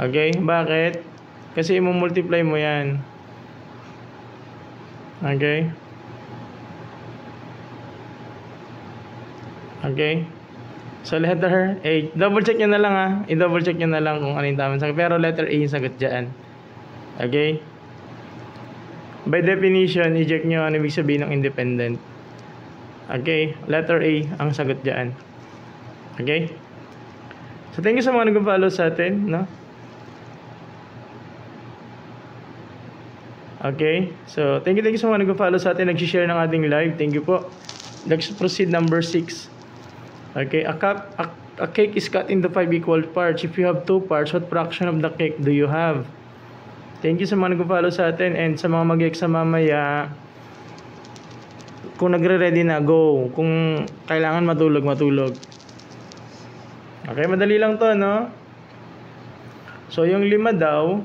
Okay? Bakit? Kasi i-multiply mo yan. Okay? Okay? So, letter A. Double check nyo na lang ha. I-double check nyo na lang kung ano yung tamang sagot. Pero letter A yung sagot dyan. Okay? By definition, i-check nyo ano ibig sabihin ng independent. Okay? Letter A ang sagot dyan. Okay? So, thank you sa mga nag-follow sa atin. No? Okay? So, thank you sa mga nag-follow sa atin. Nag-share ng ating live. Thank you po. Let's proceed number 6. Okay, a cake is cut into 5 equal parts. If you have 2 parts, what fraction of the cake do you have? Thank you sa mga nag-follow sa atin and sa mga mag-exam mamaya. Kung nagre-ready na, go. Kung kailangan matulog. Okay, madali lang to, no? So, yung 5 daw,